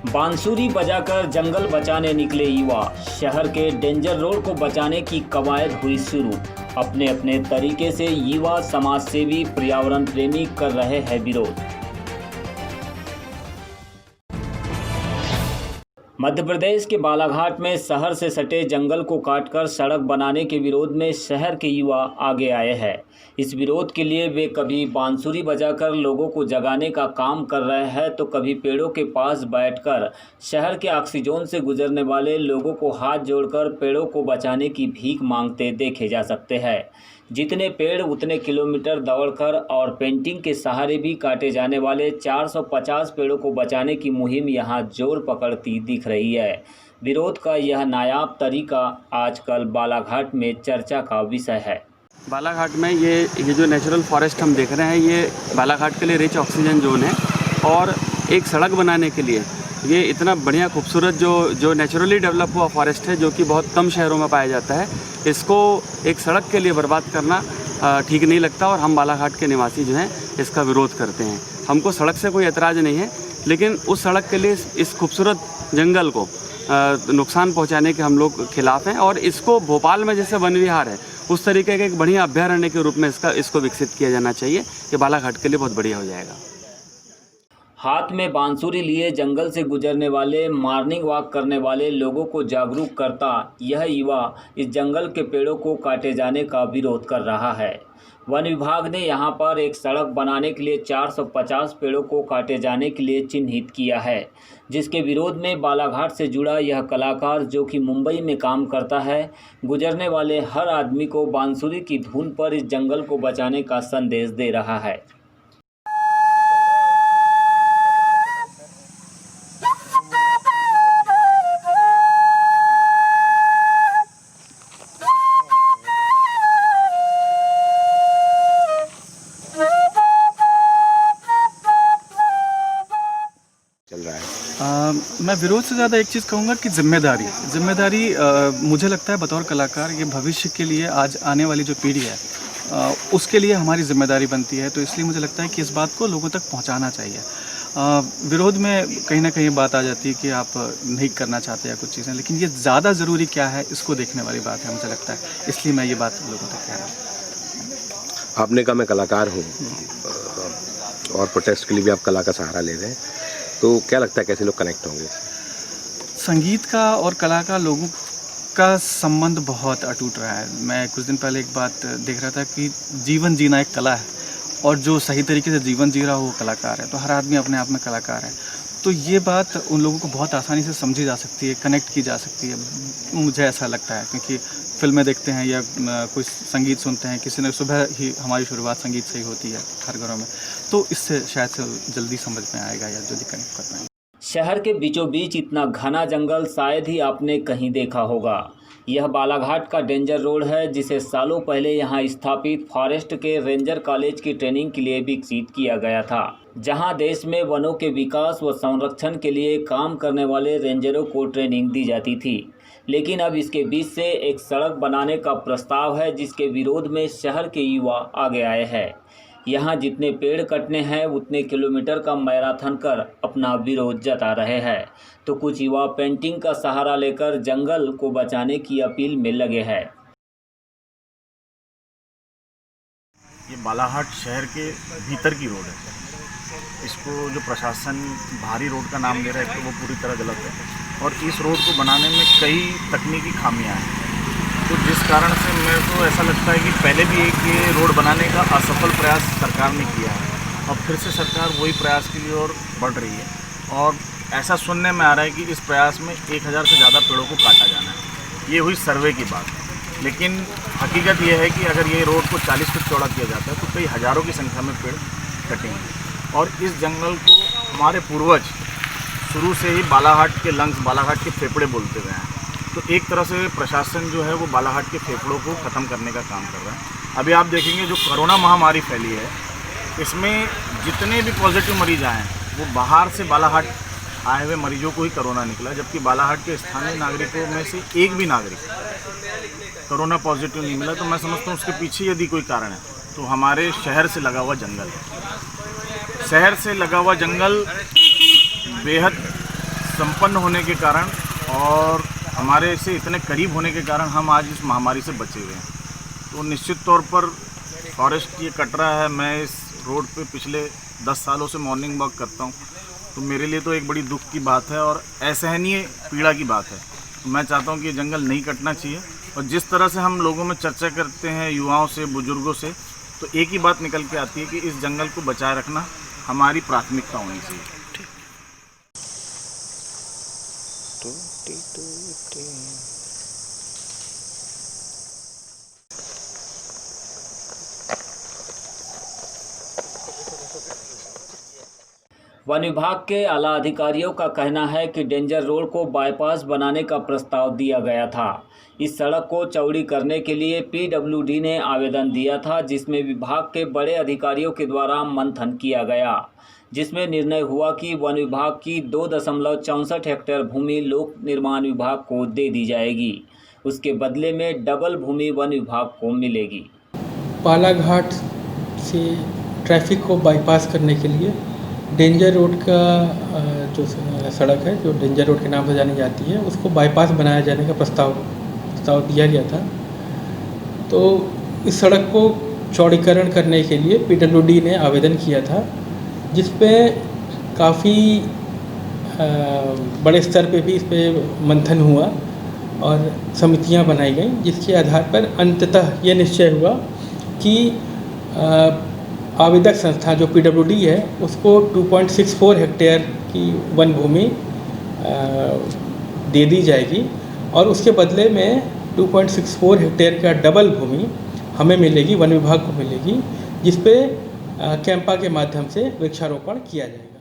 बांसुरी बजाकर जंगल बचाने निकले युवा। शहर के डेंजर रोड को बचाने की कवायद हुई शुरू। अपने अपने तरीके से युवा समाजसेवी पर्यावरण प्रेमी कर रहे हैं विरोध। मध्य प्रदेश के बालाघाट में शहर से सटे जंगल को काटकर सड़क बनाने के विरोध में शहर के युवा आगे आए हैं। इस विरोध के लिए वे कभी बांसुरी बजाकर लोगों को जगाने का काम कर रहे हैं तो कभी पेड़ों के पास बैठकर शहर के ऑक्सीजन से गुजरने वाले लोगों को हाथ जोड़कर पेड़ों को बचाने की भीख मांगते देखे जा सकते हैं। जितने पेड़ उतने किलोमीटर दौड़कर और पेंटिंग के सहारे भी काटे जाने वाले 450 पेड़ों को बचाने की मुहिम यहां जोर पकड़ती दिख रही है। विरोध का यह नायाब तरीका आजकल बालाघाट में चर्चा का विषय है। बालाघाट में ये जो नेचुरल फॉरेस्ट हम देख रहे हैं, ये बालाघाट के लिए रिच ऑक्सीजन जोन है और एक सड़क बनाने के लिए ये इतना बढ़िया खूबसूरत जो नेचुरली डेवलप हुआ फॉरेस्ट है, जो कि बहुत कम शहरों में पाया जाता है, इसको एक सड़क के लिए बर्बाद करना ठीक नहीं लगता और हम बालाघाट के निवासी जो हैं इसका विरोध करते हैं। हमको सड़क से कोई एतराज़ नहीं है, लेकिन उस सड़क के लिए इस खूबसूरत जंगल को नुकसान पहुंचाने के हम लोग खिलाफ़ हैं और इसको भोपाल में जैसे वन विहार है उस तरीके के एक बढ़िया अभ्यारण्य के रूप में इसको विकसित किया जाना चाहिए। ये बालाघाट के लिए बहुत बढ़िया हो जाएगा। हाथ में बांसुरी लिए जंगल से गुजरने वाले, मॉर्निंग वॉक करने वाले लोगों को जागरूक करता यह युवा इस जंगल के पेड़ों को काटे जाने का विरोध कर रहा है। वन विभाग ने यहां पर एक सड़क बनाने के लिए 450 पेड़ों को काटे जाने के लिए चिन्हित किया है, जिसके विरोध में बालाघाट से जुड़ा यह कलाकार, जो कि मुंबई में काम करता है, गुजरने वाले हर आदमी को बांसुरी की धुन पर इस जंगल को बचाने का संदेश दे रहा है। मैं विरोध से ज़्यादा एक चीज़ कहूँगा कि जिम्मेदारी मुझे लगता है बतौर कलाकार ये भविष्य के लिए, आज आने वाली जो पीढ़ी है उसके लिए हमारी जिम्मेदारी बनती है। तो इसलिए मुझे लगता है कि इस बात को लोगों तक पहुँचाना चाहिए। विरोध में कहीं ना कहीं बात आ जाती है कि आप नहीं करना चाहते या कुछ चीज़ें, लेकिन ये ज़्यादा ज़रूरी क्या है इसको देखने वाली बात है मुझे लगता है, इसलिए मैं ये बात लोगों तक कह रहा हूँ। आपने कहा मैं कलाकार हूँ और प्रोटेस्ट के लिए भी आप कला का सहारा ले रहे हैं, तो क्या लगता है कैसे लोग कनेक्ट होंगे? संगीत का और कला का लोगों का संबंध बहुत अटूट रहा है। मैं कुछ दिन पहले एक बात देख रहा था कि जीवन जीना एक कला है और जो सही तरीके से जीवन जी रहा हो वो कलाकार है। तो हर आदमी अपने आप में कलाकार है। तो ये बात उन लोगों को बहुत आसानी से समझी जा सकती है, कनेक्ट की जा सकती है, मुझे ऐसा लगता है। क्योंकि फिल्में देखते हैं या कोई संगीत सुनते हैं, किसी ने सुबह ही हमारी शुरुआत संगीत से ही होती है हर घरों में, तो इससे शायद से जल्दी समझ में आएगा या जल्दी कनेक्ट कर पाएंगे। शहर के बीचों बीच इतना घना जंगल शायद ही आपने कहीं देखा होगा। यह बालाघाट का डेंजर रोड है, जिसे सालों पहले यहां स्थापित फॉरेस्ट के रेंजर कॉलेज की ट्रेनिंग के लिए विकसित किया गया था, जहां देश में वनों के विकास व संरक्षण के लिए काम करने वाले रेंजरों को ट्रेनिंग दी जाती थी। लेकिन अब इसके बीच से एक सड़क बनाने का प्रस्ताव है, जिसके विरोध में शहर के युवा आगे आए हैं। यहाँ जितने पेड़ कटने हैं उतने किलोमीटर का मैराथन कर अपना विरोध जता रहे हैं, तो कुछ युवा पेंटिंग का सहारा लेकर जंगल को बचाने की अपील में लगे हैं। ये बालाघाट शहर के भीतर की रोड है। इसको जो प्रशासन भारी रोड का नाम दे रहा है तो वो पूरी तरह गलत है और इस रोड को बनाने में कई तकनीकी खामियां हैं। तो जिस कारण से मेरे को ऐसा लगता है कि पहले भी एक ये रोड बनाने का असफल प्रयास सरकार ने किया है और फिर से सरकार वही प्रयास के लिए और बढ़ रही है और ऐसा सुनने में आ रहा है कि इस प्रयास में 1000 से ज़्यादा पेड़ों को काटा जाना है। ये हुई सर्वे की बात, लेकिन हकीकत यह है कि अगर ये रोड को 40 फीट चौड़ा किया जाता है तो कई हज़ारों की संख्या में पेड़ कटेंगे और इस जंगल को हमारे पूर्वज शुरू से ही बालाघाट के लंग्स, बालाघाट के फेफड़े बोलते गए हैं। तो एक तरह से प्रशासन जो है वो बालाघाट के फेफड़ों को ख़त्म करने का काम कर रहा है। अभी आप देखेंगे जो कोरोना महामारी फैली है, इसमें जितने भी पॉजिटिव मरीज आए हैं वो बाहर से बालाघाट आए हुए मरीजों को ही कोरोना निकला, जबकि बालाघाट के स्थानीय नागरिकों में से एक भी नागरिक कोरोना पॉजिटिव नहीं मिला। तो मैं समझता हूँ उसके पीछे यदि कोई कारण है तो हमारे शहर से लगा हुआ जंगल है। शहर से लगा हुआ जंगल बेहद संपन्न होने के कारण और हमारे से इतने करीब होने के कारण हम आज इस महामारी से बचे हुए हैं। तो निश्चित तौर पर फॉरेस्ट ये कट रहा है। मैं इस रोड पे पिछले 10 सालों से मॉर्निंग वॉक करता हूँ, तो मेरे लिए तो एक बड़ी दुख की बात है और असहनीय पीड़ा की बात है। तो मैं चाहता हूँ कि ये जंगल नहीं कटना चाहिए। और जिस तरह से हम लोगों में चर्चा करते हैं, युवाओं से, बुजुर्गों से, तो एक ही बात निकल के आती है कि इस जंगल को बचाए रखना हमारी प्राथमिकता होनी चाहिए। वन विभाग के आला अधिकारियों का कहना है कि डेंजर रोड को बाईपास बनाने का प्रस्ताव दिया गया था। इस सड़क को चौड़ी करने के लिए पीडब्ल्यूडी ने आवेदन दिया था, जिसमें विभाग के बड़े अधिकारियों के द्वारा मंथन किया गया, जिसमें निर्णय हुआ कि वन विभाग की 2.64 हेक्टेयर भूमि लोक निर्माण विभाग को दे दी जाएगी। उसके बदले में डबल भूमि वन विभाग को मिलेगी। बालाघाट से ट्रैफिक को बाईपास करने के लिए डेंजर रोड का जो सड़क है, जो डेंजर रोड के नाम से जानी जाती है, उसको बाईपास बनाया जाने का प्रस्ताव दिया गया था। तो इस सड़क को चौड़ीकरण करने के लिए पीडब्ल्यूडी ने आवेदन किया था, जिस पे काफ़ी बड़े स्तर पे भी इस पे मंथन हुआ और समितियां बनाई गईं, जिसके आधार पर अंततः ये निश्चय हुआ कि आवेदक संस्था जो पीडब्ल्यूडी है उसको 2.64 हेक्टेयर की वन भूमि दे दी जाएगी और उसके बदले में 2.64 हेक्टेयर का डबल भूमि हमें मिलेगी, वन विभाग को मिलेगी, जिस पे कैंपा के माध्यम से वृक्षारोपण किया जाएगा।